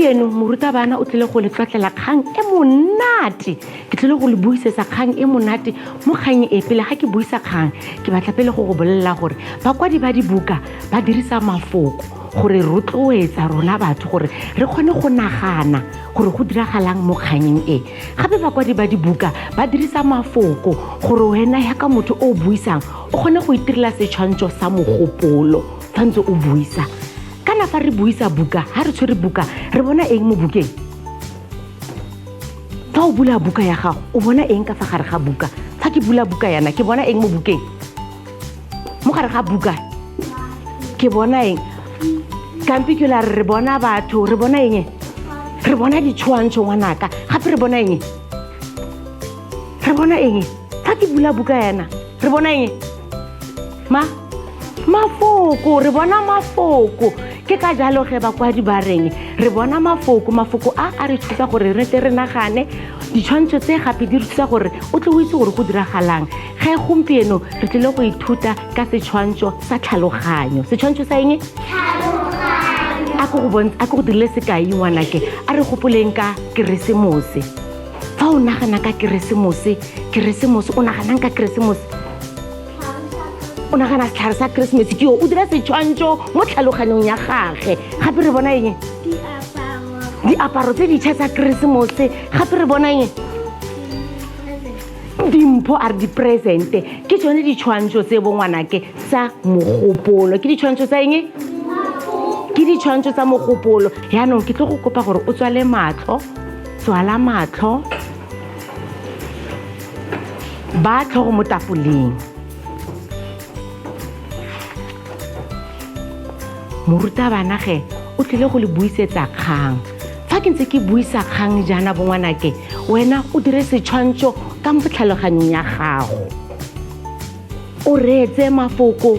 gompieno morutabana o tlile go le tlotlela kgang e monate ke tlile go le buisetsa kgang e monate mo kgang e pele ga ke buisa kgang ke batla pele go go bolelela gore bakwadi ba dibuka ba dirisa mafoko gore rotloetsa rona batho gore re kgone go nagana gore go diragalang mo kganyeng e gape bakwadi ba dibuka ba dirisa mafoko gore wena ya ka motho o buisang o kgone go itirela setshwantsho sa mogopolo fa ntse o buisa kana fa re buisa buka ha re tshwere buka re bona eng mo bukeng fa o bula buka ya gago o bona eng ka fa gare ga buka fa ke bula buka yana ke bona eng mo bukeng mo gare ga buka ke bona eng kampi ke la re bona batho re bona eng re bona ditshwantsho ngwanaka gape re bona eng fa ke bula buka yana re bona eng mafoko re bona mafoko ke ka jalo ge bakwadi ba reng re bona mafoko a re thusa gore re tle re nagane ditshwantsho tse gape di re thusa gore o tle o itse gore go diragalang ge gompieno re tlile go ithuta ka setshwantsho sa tlhaloganyo setshwantsho sa eng a go dirile sekai ngwanake a re gopoleng ka keresemose fa o nagana ka keresemose o naganang ka keresemose o nagana setlhare sa keresemese ke o dira setshwantsho mo tlhaloganyong ya gage gape re bona eng diaparo tse ditšha tsa keresemose gape re bona eng dimpho a re di-presente ke tsone ditshwantsho tse bongwanake sa mogopolo ke ditshwantsho tsa eng ke ditshwantsho tsa mogopolo yaanong ke tlo go kopa gore o tswala matlho ba tlhogo mo tafoleng morutabana ge o tlile go le buisetsa kgang fa ke ntse ke buisa kgang jaana bongwanake wena o dire setshwantsho ka mo tlhaloganyong ya gago o reetse mafoko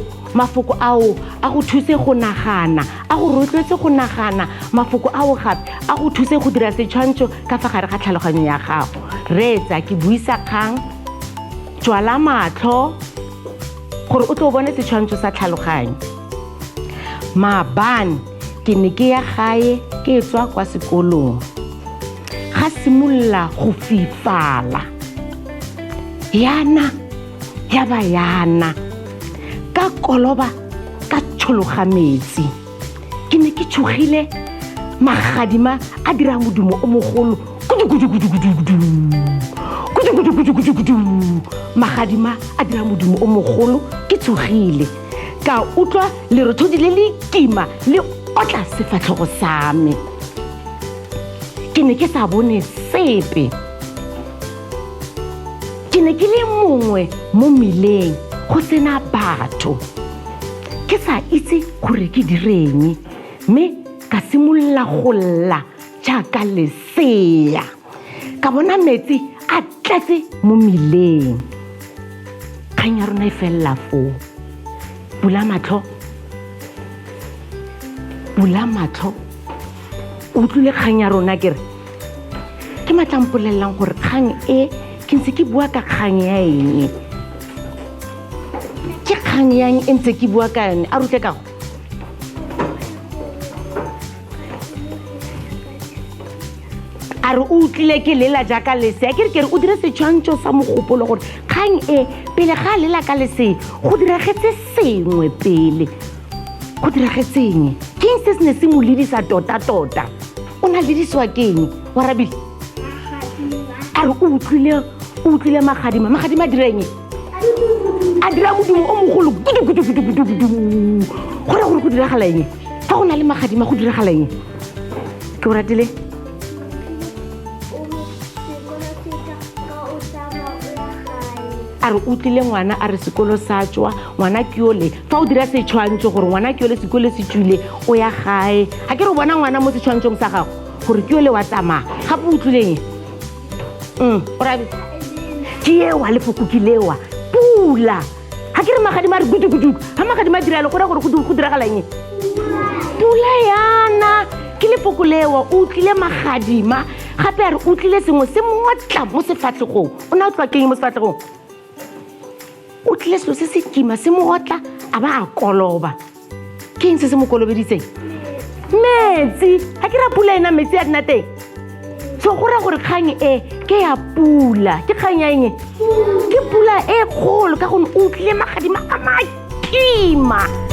ao a go thuse go nagana a go rotloetse go nagana mafoko ao gape a go thuse go dira setshwantsho ka fa gare ga tlhaloganyo ya gago reetsa ke buisa kgang tswala matlho gore o tlo bone setshwantsho sa tlhaloganyo maabane ke ne ke ya gae ke tswa kwa sekolong ga simolola go fifala yana ka koloba ka tshologa metsi ke ne ke tshogile magadima a dira modumo o mogolo magadima a dira modumo o mogolo ke tshogile ka utlwa lerothodi le le kima le otla sefatlhego sa me ke ne ke sa bone sepe ke ne ke le mongwe mo mmileng go sena batho ke sa itse gore ke direng mme ka simolola go lla jaaka lesea ka bona metsi a tletse mo mmileng kgang ya rona e felela foo bula matlho o utlwile kgang ya rona ke matlampolelelang gore kgang e ke ntse ke bua ka kgang ya eng ke kgang yang e ntse ke bua ka yone a rutle kago a re o utlwile ke lela jaaka lesea ke re o dire setshwantsho sa mogopolo gore kgang e pele ga lela ka lesea go diragetse sengwe pele go diragetseng ke eng se se ne se mo ledisa tota o na ledisiwa ke eng wa rabile a re o utlwile magadima a direng a dira modumo o mogolo gore go diragala eng fa go na le magadima go diragala eng ke o ratile a re utlwile ngwana a re sekolo sa tswa ngwana ke yole fa o dira setshwantsho gore ngwana ke yole sekolo se tswile o ya gae ga ke re o bona ngwana mo setshwantshong sa gago gore ke yole wa tsamaya gape o utlwileng o rabe ke ewa lefoko ke lewa pula ga ke re magadima a re gudugudugu ga magadima a diralo gore go diragalang pula yana ke lefoko lewa o utlwile magadima gape a re utlwile sengwe se motla mo sefatlhegong o na o tlwa keng mo sefatlhegong o tlile selo se se kima se mo otla a ba a koloba ke eng se se mo kolobeditseng metsi ga ke ra pula ena metsi a dina teng so go ra gore kgang e ke ya pula ke kgang ya eng ke pula e kgolo ka gonne o tlile magadima a makima